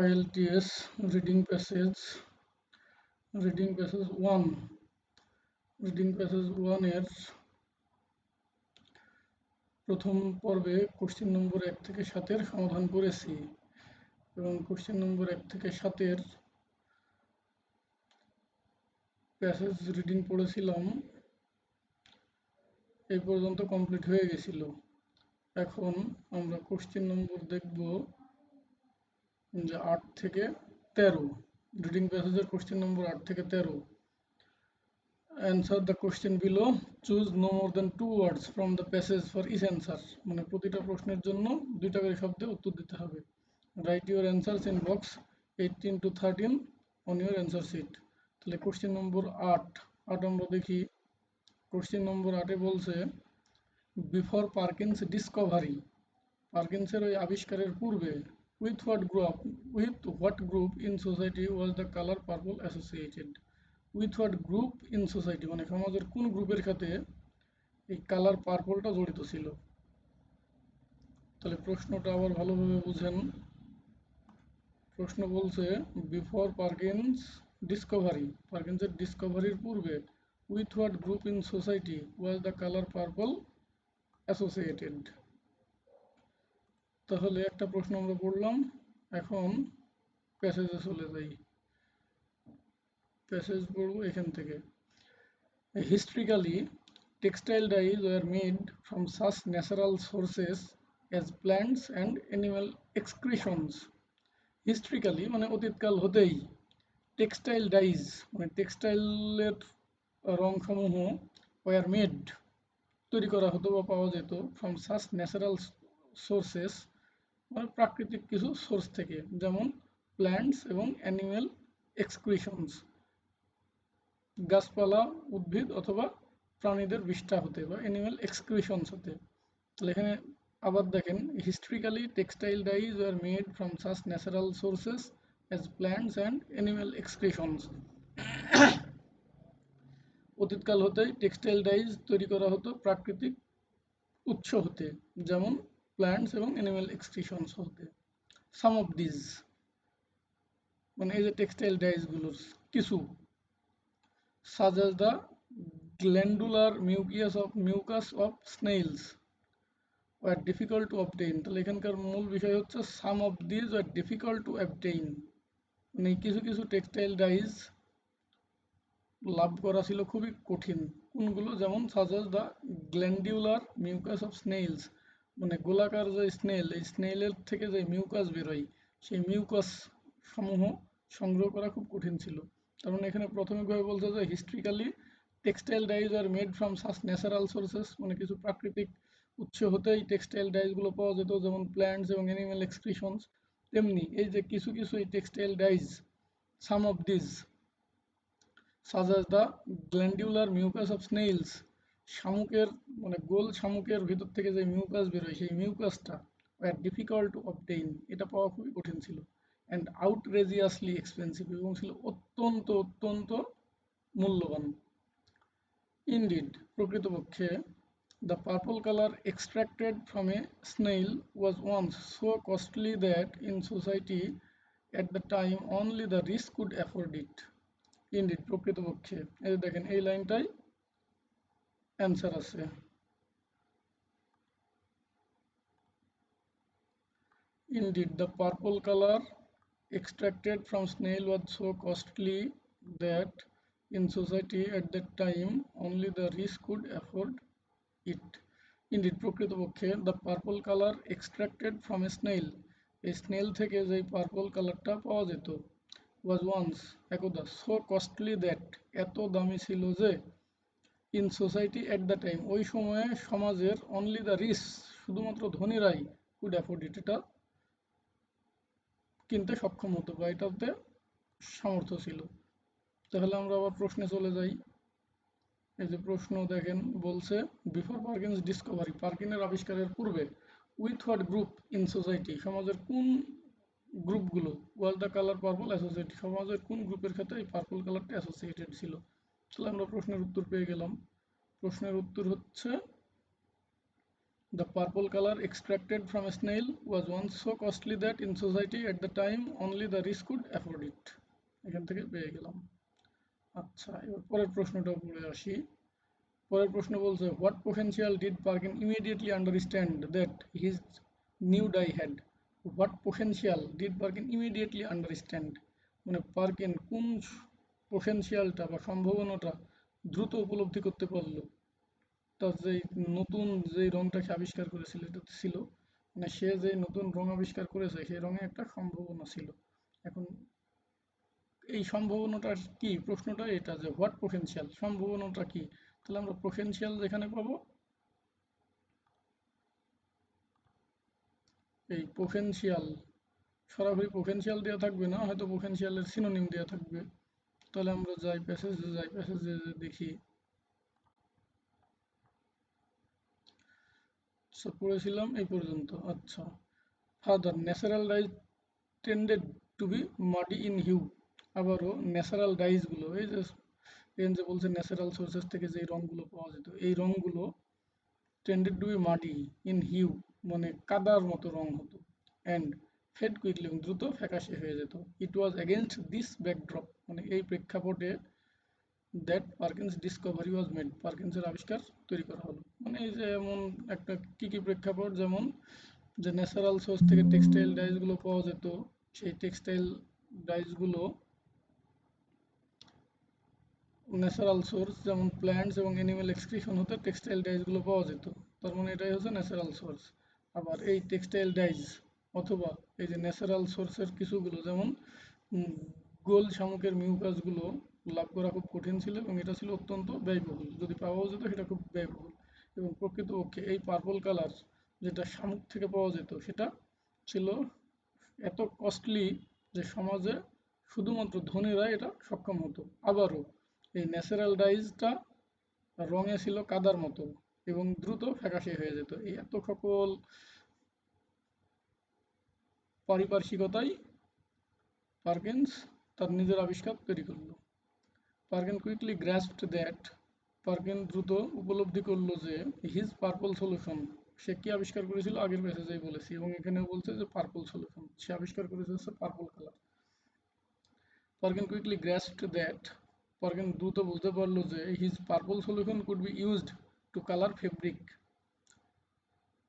IELTS reading passage 1 এর প্রথম পর্বে কোশ্চেন নম্বর 1 থেকে 7 এর সমাধান করেছি এবং কোশ্চেন নম্বর 1 থেকে 7 এর প্যাসেজ রিডিং পড়েছিলাম, এই পর্যন্ত কমপ্লিট হয়ে গেছিল। এখন আমরা কোশ্চেন নম্বর দেখব যে 8 থেকে 13। রিডিং প্যাসেজের কোশ্চেন নম্বর 8 থেকে 13। Answer the question below. Choose no more than 2 words from the passage for each answer. মানে প্রতিটা প্রশ্নের জন্য দুইটা করে শব্দে উত্তর দিতে হবে। Write your answers in box 18 to 13 on your answer sheet. তাহলে কোশ্চেন নম্বর 8 আমরা দেখি। কোশ্চেন নম্বর 8 বলছে বিফোর পার্কিন্স ডিসকভারি, পার্কিন্সের ওই আবিষ্কারের পূর্বে with what group in society was the color purple associated? With what group in society মানে সমাজের কোন গ্রুপের সাথে এই কালার পার্পলটা জড়িত ছিল। তাহলে প্রশ্নটা আবার ভালোভাবে বুঝেন। প্রশ্ন বলছে বিফোর পার্কিন্সের ডিসকভারির পূর্বে with what group in society was the colour purple associated. তাহলে একটা প্রশ্ন আমরা পড়লাম, এখন প্যাসেজে চলে যাই। প্যাসেজ পড়বো এখান থেকে। Historically, textile dyes were made from such natural sources as plants and animal excretions. Historically মানে অতীতকাল হতেই টেক্সটাইল ডাইজ মানে টেক্সটাইলের রংসমূহ were made তৈরি করা হতো বা পাওয়া যেত from such natural sources মানে প্রাকৃতিক কিছু সোর্স থেকে, যেমন প্ল্যান্টস এবং অ্যানিমেল এক্সক্রিশনস গাছপালা, উদ্ভিদ অথবা প্রাণীদের বিষ্ঠা হতে বা অ্যানিমেল এক্সক্রিশনস হতে। তাহলে এখানে আবার দেখেন, historically textile dyes are made from such natural sources as plants and animal excretions. অতীতকাল হতেই টেক্সটাইল ডাইজ তৈরি করা হতো প্রাকৃতিক উৎস হতে, যেমন প্ল্যান্টস এবং অ্যানিমেল এক্সক্রিশনস হতে। সাম অফ দিজ মানে এই যে টেক্সটাইল ডাইজগুলোর কিছু, such as the glandular mucus of snails were difficult to obtain। তাহলে এখানকার মূল বিষয় হচ্ছে some of these were difficult to obtain, মানে কিছু কিছু টেক্সটাইল ডাইজ লাভ করা ছিল খুবই কঠিন। কোনগুলো? যেমন such as the glandular mucus of snails মানে গোলাকার যে স্নেল, এই স্নেলের থেকে যে মিউকাস বেরোয় সেই মিউকাস সমূহ সংগ্রহ করা খুব কঠিন ছিল। তার মানে এখানে প্রাথমিকভাবে বলছে যে historically textile dyes are made from such natural sources মানে কিছু প্রাকৃতিক উৎস হতেই টেক্সটাইল ডাইজগুলো পাওয়া যেত, যেমন প্ল্যান্টস এবং অ্যানিমেল এক্সক্রিশনস। তেমনি এই যে কিছু কিছু এই textile dies, some of these such as the glandular mucus of snails শামুকের মানে গোল শামুকের ভিতর থেকে যে মিউকাস বেরোয় সেই মিউকাসটা were difficult to obtain, এটা পাওয়া খুবই কঠিন ছিল। and outrageously expensive এবং ছিল অত্যন্ত অত্যন্ত মূল্যবান। Indeed প্রকৃতপক্ষে the purple color extracted from a snail was once so costly that in society at the time only the rich could afford it. Indeed প্রকৃতপক্ষে এই দেখেন এই লাইনটাই অ্যান্সার আছে। Indeed the purple color extracted from snail was so costly that in society at that time only the rich could afford it. Indeed প্রকৃতপক্ষে the purple color extracted from a snail এই snail থেকে যে purple কালারটা পাওয়া যেত was once একদা so costly that এত দামি ছিল যে in society at the time ওই সময়ে সমাজের only the rich শুধুমাত্র ধনীরাই could afford it এটা কিনতে সক্ষম হতো বা এটাতে সামর্থ্য ছিল। তাহলে আমরা আবার প্রশ্নে চলে যাই। এই যে প্রশ্ন দেখেন বলছে বিফোর পার্কিন্স ডিসকভারি পার্কিনের আবিষ্কারের পূর্বে with what group in society সমাজের কোন গ্রুপগুলো was the colour purple associated সমাজের কোন গ্রুপের সাথে এই পার্পল কালারটা অ্যাসোসিয়েটেড ছিল। তাহলে আমরা প্রশ্নের উত্তর পেয়ে গেলাম। প্রশ্নের উত্তর হচ্ছে The purple color extracted from a snail was once so costly that in society at the time only the rich could afford it. এখান থেকে পেয়ে গেলাম। আচ্ছা, এবার পরের প্রশ্নটা পড়ে আসি। পরের প্রশ্ন বলছে, what potential did Parkin immediately understand that his new die had? What potential did Parkin immediately understand? মানে পার্কিন কোন পোটেনশিয়ালটা বা সম্ভাবনাটা দ্রুত উপলব্ধি করতে পারলো তার যে নতুন যে রংটা সে আবিষ্কার করেছিল এটা ছিল, মানে সে যে নতুন রং আবিষ্কার করেছে সেই রঙে একটা সম্ভাবনা ছিল। এখন এই সম্ভাবনাটা কি, প্রশ্নটা এটা যে হোয়াট পোটেনশিয়াল, সম্ভাবনাটা কি। তাহলে আমরা পোটেনশিয়াল যেখানে পাবো, এই পোটেনশিয়াল সরাসরি পোটেনশিয়াল দেওয়া থাকবে না, হয়তো পোটেনশিয়ালের সিনোনিম দেওয়া থাকবে। তাহলে আমরা যাই প্যাসেজে দেখি। পড়েছিলাম এই পর্যন্ত। আচ্ছা, further natural dyes tended to be muddy in hue. আবারও ন্যাচারাল ডাইজগুলো, এই যে যে বলছে ন্যাচারাল সোর্সেস থেকে যে রঙগুলো পাওয়া যেত, এই রঙগুলো tended to be muddy in hue মানে কাদার মতো রং হতো, অ্যান্ড ফেড কুইকলি দ্রুত ফ্যাকাশে হয়ে যেত। It was against this backdrop মানে এই প্রেক্ষাপটে that Perkin's discovery was made, পার্কিন্সের আবিষ্কার তৈরি করা হলো। মানে এই যে এমন একটা কি প্রেক্ষাপট, যেমন যে ন্যাচারাল সোর্স থেকে টেক্সটাইল ডাইসগুলো পাওয়া যেত, সেই টেক্সটাইল ডাইসগুলো ন্যাচারাল সোর্স যেমন প্ল্যান্টস এবং অ্যানিমেল এক্সক্রিশন হতে টেক্সটাইল ডাইসগুলো পাওয়া যেত। তার মানে এটাই হচ্ছে ন্যাচারাল সোর্স। আবার এই টেক্সটাইল ডাইস অথবা এই যে ন্যাচারাল সোর্সের কিছুগুলো যেমন গোল শামুকের মিউকাসগুলো লাভ করা খুব কঠিন ছিল এবং এটা ছিল অত্যন্ত ব্যয়বহুল, যদি পাওয়াও যেত সেটা খুব ব্যয়বহুল। এবং প্রকৃতপক্ষে এই পার্পল কালার যেটা শামুক থেকে পাওয়া যেত সেটা ছিল এত কস্টলি যে সমাজে শুধুমাত্র ধনীরা এটা সক্ষম হতো। আবারও এই ন্যাচারাল ডাইজটা রঙে ছিল কাদার মতো এবং দ্রুত ফ্যাকাশে হয়ে যেত। এই এত সকল পারিপার্শ্বিকতাই পার্কিন্স তার নিজের আবিষ্কার তৈরি করলো। পার্কিন কুইকলি গ্রাস্পড দ্যাট, পার্কিন দ্রুত উপলব্ধি করলো যে হিজ পার্পল সলিউশন, সে কি আবিষ্কার করেছিল আগের মেসেজেই বলেছি এবং এখানেও বলছে যে পার্পল সলিউশন, সে আবিষ্কার করেছে হচ্ছে purple colour. Perkin quickly grasped that, Perkin দ্রুত বুঝতে পারলো যে his purple solution could be used to colour fabric,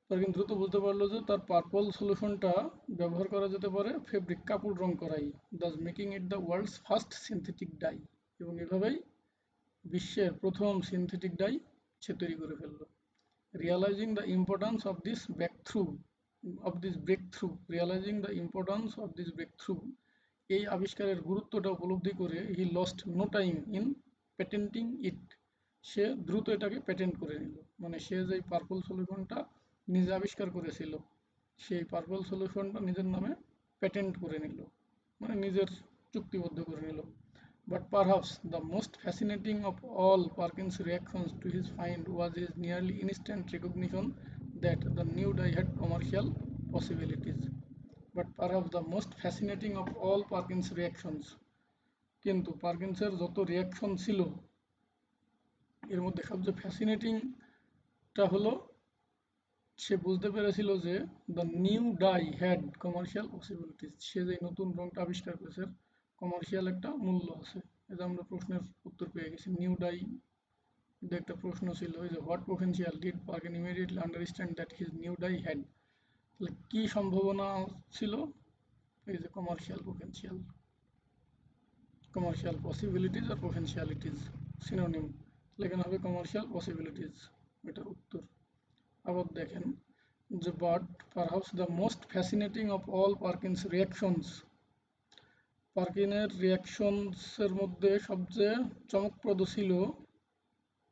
Perkin দ্রুত বুঝতে পারলো যে তার পার্পল সলিউশনটা ব্যবহার করা যেতে পারে ফেব্রিক কাপড় রং করাই, thus making it the world's first synthetic dye, এবং এভাবেই বিশ্বের প্রথম সিনথেটিক ডাই সে তৈরি করে ফেললো। Realising the importance of this breakthrough, realising the importance of this breakthrough, এই আবিষ্কারের গুরুত্বটা উপলব্ধি করে he lost no time in patenting it, সে দ্রুত এটাকে প্যাটেন্ট করে নিল। মানে সে যে পার্পল সলিউশনটা নিজে আবিষ্কার করেছিল সেই পার্পল সলিউশনটা নিজের নামে প্যাটেন্ট করে নিল, মানে নিজের চুক্তিবদ্ধ করে নিল। But perhaps the most fascinating of all Parkin's reactions to his find was his nearly instant recognition that the new dye had commercial possibilities. But perhaps the most fascinating of all Parkin's reactions, কিন্তু পার্কিন্সের যত reaction ছিল এর মধ্যে সবচেয়ে ফ্যাসিনেটিংটা হলো সে বুঝতে পেরেছিল যে the new dye had commercial possibilities, সে যে নতুন রংটা আবিষ্কার করেছে কমার্শিয়াল একটা মূল্য আছে। এটা আমরা প্রশ্নের উত্তর পেয়ে গেছি। নিউ ডাই একটা প্রশ্ন ছিল এই যে what potential did Perkin immediately understand that his new dye had, তাহলে কি সম্ভাবনা ছিল, এই যে কমার্শিয়াল পোটেনশিয়াল, কমার্শিয়াল পসিবিলিটিস আর পোটেনশিয়ালিটিস সিনোনিম, এখানে হবে কমার্শিয়াল পসিবিলিটিস এটার উত্তর। আবার দেখেন যে but perhaps the most fascinating of all Perkin's reactions, পার্কিনের রিয়াকশনসের মধ্যে সবচেয়ে চমকপ্রদ ছিল,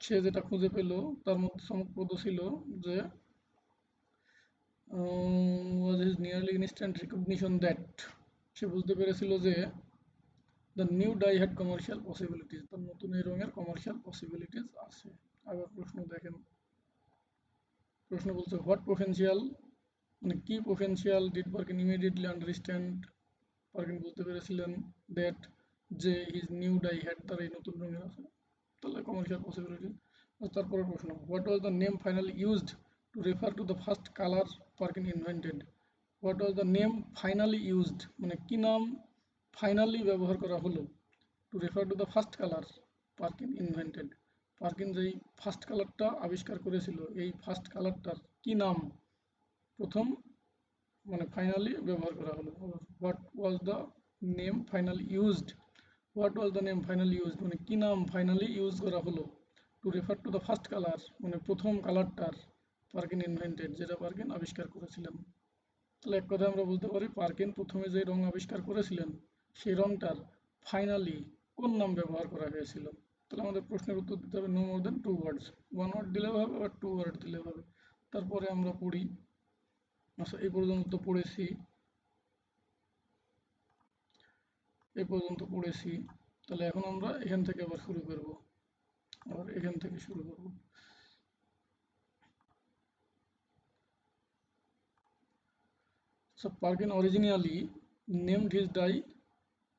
সে যেটা খুঁজে পেল তার মধ্যে চমকপ্রদ ছিল যে was his nearly instant recognition that, সে বুঝতে পেরেছিল যে the new dye had commercial possibilities, তার নতুন এই রঙের কমার্শিয়াল পসিবিলিটিস আছে। আবার প্রশ্ন দেখেন, প্রশ্ন বলছে হোয়াট পোটেনশিয়াল মানে কি potential did Perkin immediately understand, পার্কিন বুঝতে পেরেছিলেন দ্যাট যে হিজ নিউ ডাই হ্যাড, তার এই নতুন রঙের আছে, তাহলে কমার্শিয়াল পসিবিলিটি। তারপরে প্রশ্ন what was the name finally used two to refer to the first color Perkin invented. What was the name finally used, মানে কি নাম ফাইনালি ব্যবহার করা হলো to refer to the first color Perkin invented. পার্কিন যেই first কালারটা আবিষ্কার করেছিল এই ফার্স্ট কালারটার কি নাম প্রথম মানে ফাইনালি ব্যবহার করা হলো। What was the name finally used, what was the name finally used মানে কি নাম ফাইনালি ইউজ করা হলো two refer to the first colour মানে প্রথম কালারটার পার্কিন ইনভেন্টেড যেটা পার্কিন আবিষ্কার করেছিলেন। তাহলে এক কথায় আমরা বলতে পারি পার্কিন প্রথমে যে রং আবিষ্কার করেছিলেন সেই রংটার ফাইনালি কোন নাম ব্যবহার করা হয়েছিল। তাহলে আমাদের প্রশ্নের উত্তর দিতে হবে নো মোর দেন 2 ওয়ার্ডস, 1 ওয়ার্ড দিলেও হবে বা 2 ওয়ার্ড দিলেও হবে। তারপরে আমরা পড়ি, আচ্ছা এই পর্যন্ত পড়েছি, এই পর্যন্ত পড়েছি। তাহলে এখন আমরা এখান থেকে আবার শুরু করব, আবার এখান থেকে শুরু করব। So Perkin originally named his dye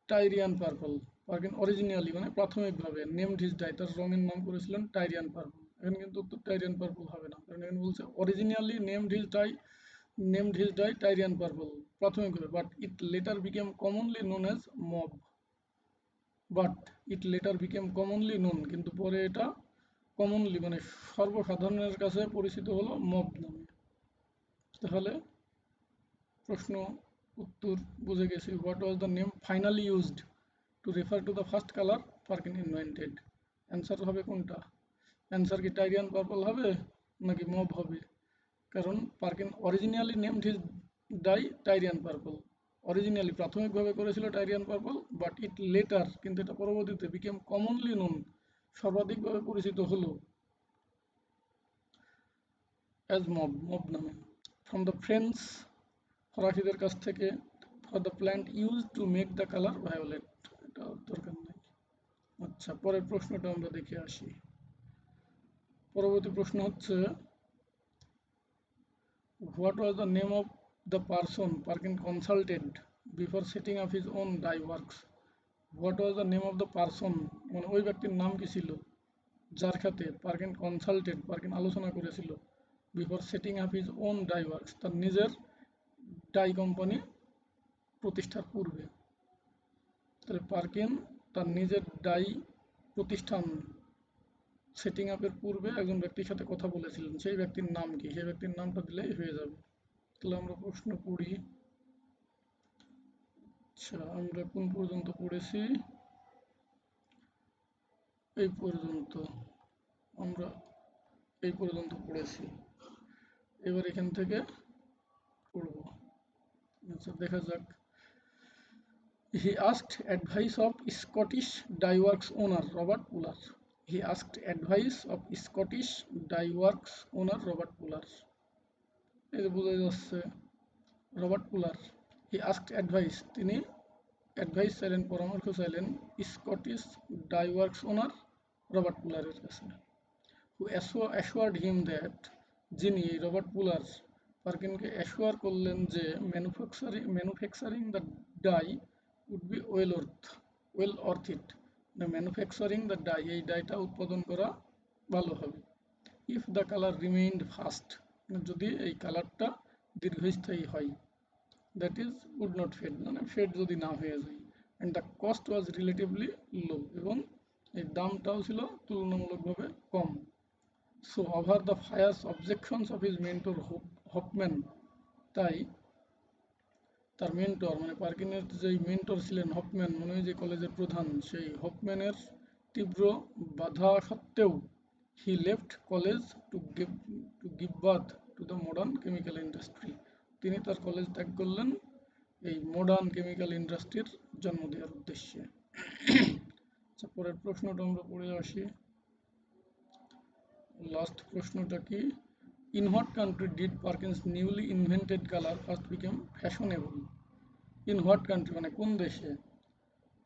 Tyrian purple. Perkin originally মানে প্রাথমিকভাবে named his dye তার রঙের নাম করেছিলেন টাইরিয়ান পার্পল। এখানে কিন্তু উত্তর টাইরিয়ান পার্পল হবে না, কারণ এখানে বলছে originally named his dye Tyrian purple প্রাথমিকভাবে, but it later became commonly known as mauve. But it letter became commonly known, কিন্তু পরে এটা কমনলি মানে সর্বসাধারণের কাছে পরিচিত হলো মব নামে। তাহলে প্রশ্ন উত্তর বুঝে গেছি। What was the name finally used to refer to the first colour Perkin invented. Answer হবে কোনটা? অ্যান্সার কি টাইরিয়ান পার্পল হবে নাকি মব হবে? কারণ Perkin originally named his dye Tyrian purple, originally প্রাথমিকভাবে করেছিল Tyrian purple, but it later কিন্তু এটা পরবর্তীতে বিকেম কমনলি নোন সর্বাধিকভাবে পরিচিত হলো অ্যাজ মব নামে। ফ্রম দ্য ফ্রেন্স ফরাসিদের কাছ থেকে, for the plant use to make the colour violet, এটা দরকার নেই। আচ্ছা পরের প্রশ্নটা আমরা দেখে আসি। পরবর্তী প্রশ্ন হচ্ছে what was the name of the person Perkin consulted before setting up his own dye works. What was the name of the person মানে ওই ব্যক্তির নাম কি ছিল যার সাথে পার্কিন কনসাল্টেড পার্কিন আলোচনা করেছিল before setting up his own dye works তার নিজের ডাই কোম্পানি প্রতিষ্ঠার পূর্বে। তাহলে পার্কিন তার নিজের ডাই প্রতিষ্ঠান সেটিং আপের পূর্বে একজন ব্যক্তির সাথে কথা বলেছিলেন, সেই ব্যক্তির নাম কি, সেই ব্যক্তির নামটা দিলেই হয়ে যাবে। তাহলে আমরা প্রশ্ন পড়ি। আচ্ছা আমরা কোন পর্যন্ত পড়েছি? এই পর্যন্ত, আমরা এই পর্যন্ত পড়েছি। এবার এখান থেকে পড়ব। আচ্ছা দেখা যাক। He asked advice of Scottish dye works owner Robert Fuller. He asked advice of Scottish dye works owner Robert Fuller. এই যে বোঝা যাচ্ছে রবার্ট পুলার। হি আস্কড অ্যাডভাইস, তিনি অ্যাডভাইস চাইলেন, পরামর্শ চাইলেন স্কটিশ ডাই ওয়ার্কস ওনার রবার্ট পুলারের কাছে। হু অ্যাসুয়ার্ড হিম দ্যাট, যিনি রবার্ট পুলার পার্কিনকে অ্যাসুয়ার করলেন যে manufacturing the dye would be well worth it, manufacturing the die এই ডাইটা উৎপাদন করা ভালো হবে। If the colour remained fast, যদি এই কালারটা দীর্ঘস্থায়ী হয়, that is would not fade মানে ফেড যদি না হয়ে যায়, and the cost was relatively low এবং এর দামটাও ছিল তুলনামূলকভাবে কম। So over the fierce objections of his mentor Hofmann, তাই তার মেন্টর মানে পার্কিনের যেই মেন্টর ছিলেন হপম্যান মানে যে কলেজের প্রধান, সেই হপম্যানের তীব্র বাধা সত্ত্বেও he left college to give birth to the modern chemical industry, তিনি তার কলেজ ত্যাগ করলেন এই মডার্ন কেমিক্যাল ইন্ডাস্ট্রির জন্ম দেওয়ার উদ্দেশ্যে। আচ্ছা পরের প্রশ্নটা আমরা পড়ে আসি। লাস্ট প্রশ্নটা কি? In what country did Perkins newly invented colour first became fashionable? In what country মানে কোন দেশে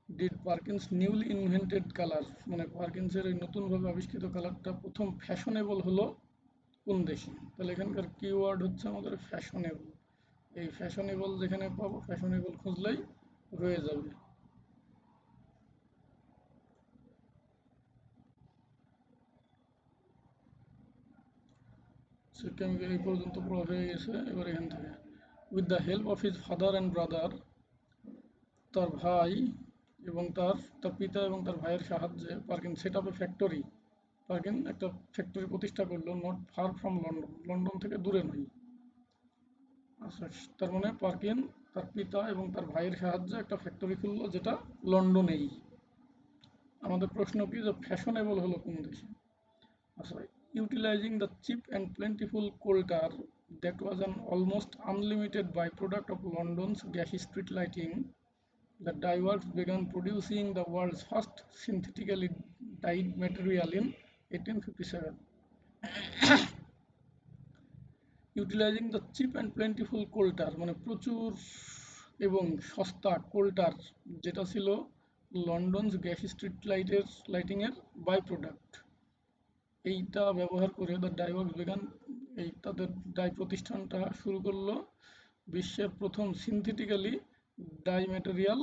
did Perkins newly invented colour মানে পার্কিন্সের এই নতুনভাবে আবিষ্কৃত কালারটা প্রথম ফ্যাশনেবল হলো কোন দেশে? তাহলে এখানকার কিওয়ার্ড হচ্ছে আমাদের ফ্যাশনেবল। এই ফ্যাশনেবল যেখানে পাবো ফ্যাশনেবল খুঁজলেই রয়ে যাবে। কেমিক্যাল এই পর্যন্ত পড়া হয়ে গেছে। এবার এখান থেকে with the help of his father and brother, তার ভাই এবং তার তার পিতা এবং তার ভাইয়ের সাহায্যে পার্কিন সেট আপ এ ফ্যাক্টরি, পার্কিন একটা ফ্যাক্টরি প্রতিষ্ঠা করলো not far from London, London থেকে দূরে নয়। আচ্ছা, তার মানে পার্কিন তার পিতা এবং তার ভাইয়ের সাহায্যে একটা ফ্যাক্টরি খুললো যেটা লন্ডনেই। আমাদের প্রশ্ন কি যে ফ্যাশনেবল হলো কোন দেশে? আচ্ছা, utilising the cheap and plentiful coal tar that was an almost unlimited byproduct of London's gas street lighting, the dye works began producing the world's first synthetically dyed material in 1857. Utilising the cheap and plentiful coal tar মানে প্রচুর এবং সস্তা coal tar, যেটা ছিল London's gas street লাইটিংয়ের byproduct, এইটা ব্যবহার করে দ্য ডাইওয়ার্কস বেগান, এই তাদের ডাই প্রতিষ্ঠানটা শুরু করলো বিশ্বের প্রথম সিনথেটিক্যালি ডাই ম্যাটেরিয়াল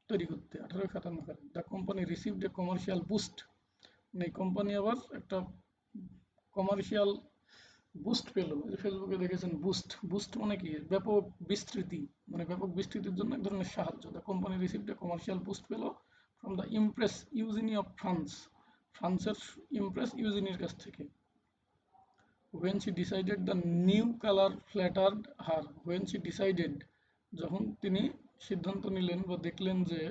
তৈরি করতে 1857 সালে। The company received a commercial boost, মানে এই কোম্পানি আবার একটা কমার্শিয়াল বুস্ট পেল। যে ফেসবুকে দেখেছেন বুস্ট, বুস্ট মানে কি ব্যাপক বিস্তৃতি, মানে ব্যাপক বিস্তৃতির জন্য এক ধরনের সাহায্য। The company received a commercial boost পেল from the Empress Eugenie of France, ফ্রান্সের ইমপ্রেস ইউজিনির কাছ থেকে। when she decided the new color flattered her, when she decided, যখন তিনি সিদ্ধান্ত নিলেন বা দেখলেন যে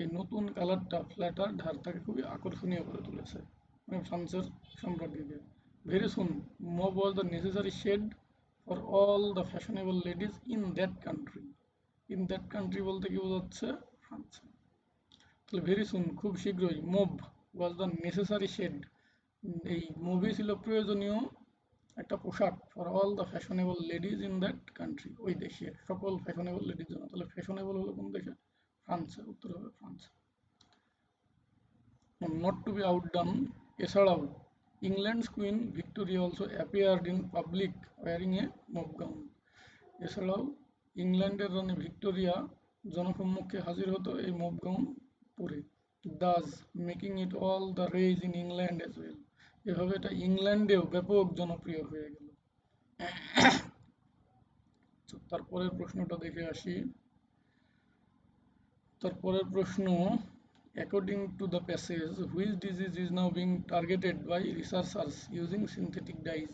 এই নতুন কালারটা ফ্ল্যাটার্ড হার, তাকে খুবই আকর্ষণীয় করে তুলেছে, মানে ফ্রান্সের সম্রাজ্ঞীকে। Very soon mauve was the necessary shade for all the fashionable ladies in that country. In that country বলতে কি বোঝাচ্ছে? ফ্রান্সে। তাহলে ভেরি সুন খুব শীঘ্রই, mauve was the necessary shade, এই মুভি ছিল প্রয়োজনীয় একটা পোশাক for all the fashionable ladies in that country, ওই দেশের সকল ফ্যাশনেবল লেডির জন্য। তাহলে ফ্যাশনেবল হলো কোন দেশে? ফ্রান্সে, উত্তর হবে France. Not to be outdone, এছাড়াও England's queen Victoria also appeared in public wearing a mauve gown, এছাড়াও ইংল্যান্ডের রানী ভিক্টোরিয়া জনসম্মুখে হাজির হতো এই মব গাউন পরে। Thus making it all the rage in England as well, এভাবে এটা ইংল্যান্ডেও ব্যাপক জনপ্রিয় হয়ে গেল। তারপরের প্রশ্নটা দেখে আসি। তারপরের প্রশ্ন, according to the passage which disease is now being targeted by researchers using synthetic dyes.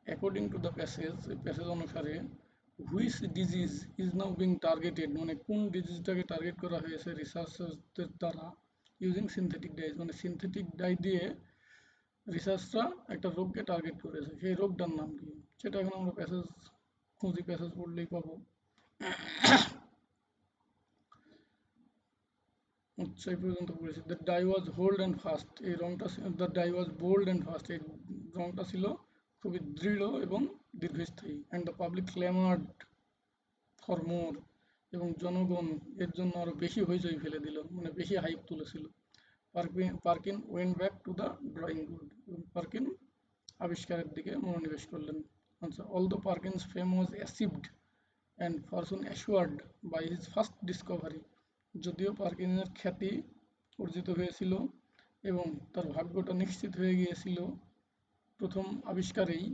According to the passage, এই প্যাসেজ অনুসারে which disease is now being targeted, মানে কোন ডিজিজটাকে টার্গেট করা হয়েছে রিসার্চারদের দ্বারা ইউজিং সিনথেটিক ডাইজ, মানে সিনথেটিক ডাই দিয়ে রিসার্চরা একটা রোগকে টার্গেট করেছে, সেই রোগটার নাম কি? সেটা এখন আমরা প্যাসেজ খুঁজি, প্যাসেজ পড়লেই পাবো। আচ্ছা, এই পর্যন্ত পড়েছি। The dye was bold and fast, এই রংটা, the dye was bold and fast, এই রংটা ছিল খুবই দৃঢ় এবং দীর্ঘস্থায়ী। And the public clamoured for more, এবং জনগণ এর জন্য আরো বেশি হইচই ফেলে দিল, মানে বেশি হাইপ তুলেছিল। Perkin went back to the drawing board, এবং পার্কিন আবিষ্কারের দিকে মনোনিবেশ করলেন। আচ্ছা, although Perkin's fame was achieved and fortune assured by his first discovery, যদিও পার্কিনের খ্যাতি অর্জিত হয়েছিল এবং তার ভাগ্যটা নিশ্চিত হয়ে গিয়েছিল প্রথম আবিষ্কারেই,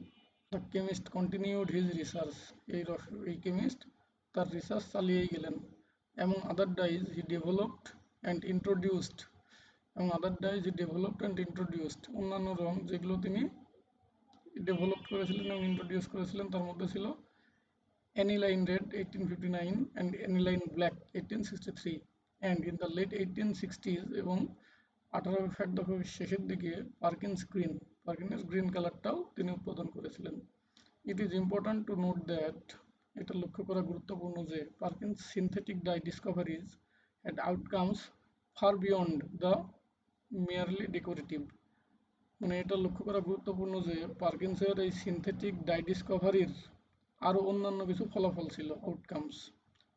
the chemist continued his research, এই কেমিস্ট তার রিসার্চ চালিয়েই গেলেন। এমন other dyes he developed and introduced, এবং other dyes he developed and introduced, অন্যান্য রং যেগুলো তিনি ডেভেলপ করেছিলেন এবং ইন্ট্রোডিউস করেছিলেন, তার মধ্যে ছিল aniline red 1859 and aniline black 1863, and in the late 1860s এবং 1860 দশকের শেষের দিকে পার্কিন্স গ্রিন কালারটাও তিনি উৎপাদন করেছিলেন। It is important to note that, এটা লক্ষ্য করা গুরুত্বপূর্ণ যে Perkin's synthetic dye discoveries had outcomes far beyond the merely decorative, মানে এটা লক্ষ্য করা গুরুত্বপূর্ণ যে পার্কিন্সের এই সিনথেটিক ডাই ডিসকভারির আরও অন্যান্য কিছু ফলাফল ছিল, outcomes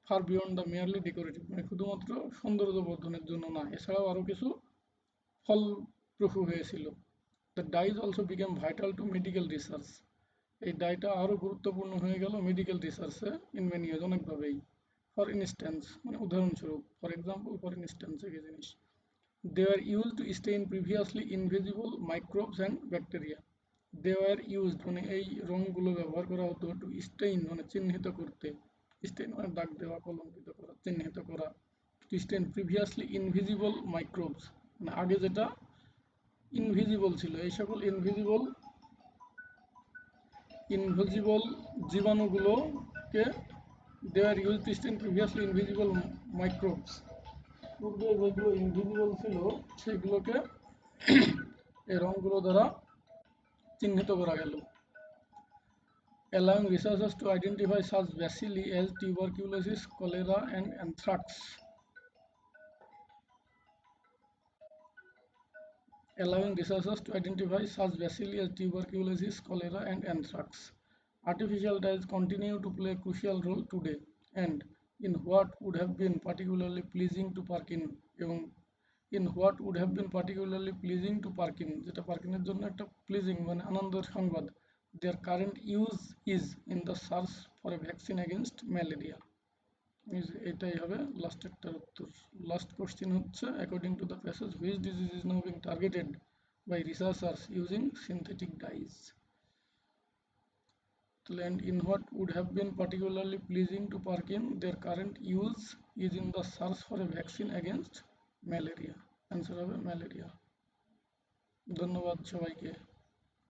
far beyond the merely decorative, মানে শুধুমাত্র সৌন্দর্য বর্ধনের জন্য না, এছাড়াও আরও কিছু ফলপ্রসূ হয়েছিল। The dyes also became vital to medical research, এই ডাইটা আরও গুরুত্বপূর্ণ হয়ে গেল মেডিকেল রিসার্চে ইন মেনি ওয়েজ, অনেকভাবেই। ফর ইনস্ট্যান্স, মানে উদাহরণস্বরূপ, ফর এক্সাম্পল, ফর ইনস্ট্যান্স একই জিনিস। They were used to stain previously invisible microbes and bacteria, they were used মানে এই রঙগুলো ব্যবহার করা হতো টু স্টেইন মানে চিহ্নিত করতে, স্টেইন মানে দাগ দেওয়া, কলঙ্কিত করা, চিহ্নিত করা, to stain previously invisible microbes মানে আগে যেটা ইনভিজিবল ছিল, এই সকল ইনভিজিবল ইনভিজিবল জীবাণুগুলোকে they are use to stain previously invisible microbes, পূর্বে যেগুলো ইনভিজিবল ছিল সেগুলোকে এই রঙগুলো দ্বারা চিহ্নিত করা গেল। Allowing researchers to identify such bacilli as tuberculosis, cholera, and anthrax. Allowing researchers to identify such bacilli as tuberculosis, cholera, and anthrax. Artificial dyes continue to play a crucial role today, and in what would have been particularly pleasing to Parkin এবং in what would have been particularly pleasing to Parkin যেটা পার্কিনের জন্য একটা pleasing মানে আনন্দের সংবাদ, their current use is in the search for a vaccine against malaria. এটাই হবে last একটার উত্তর। লাস্ট কোশ্চেন হচ্ছে according to the passage which disease is now being targeted by researchers using synthetic dyes. And in what would have been particularly pleasing to Parkin, their current use is in the search for a vaccine against malaria. Answer হবে malaria. ধন্যবাদ সবাইকে।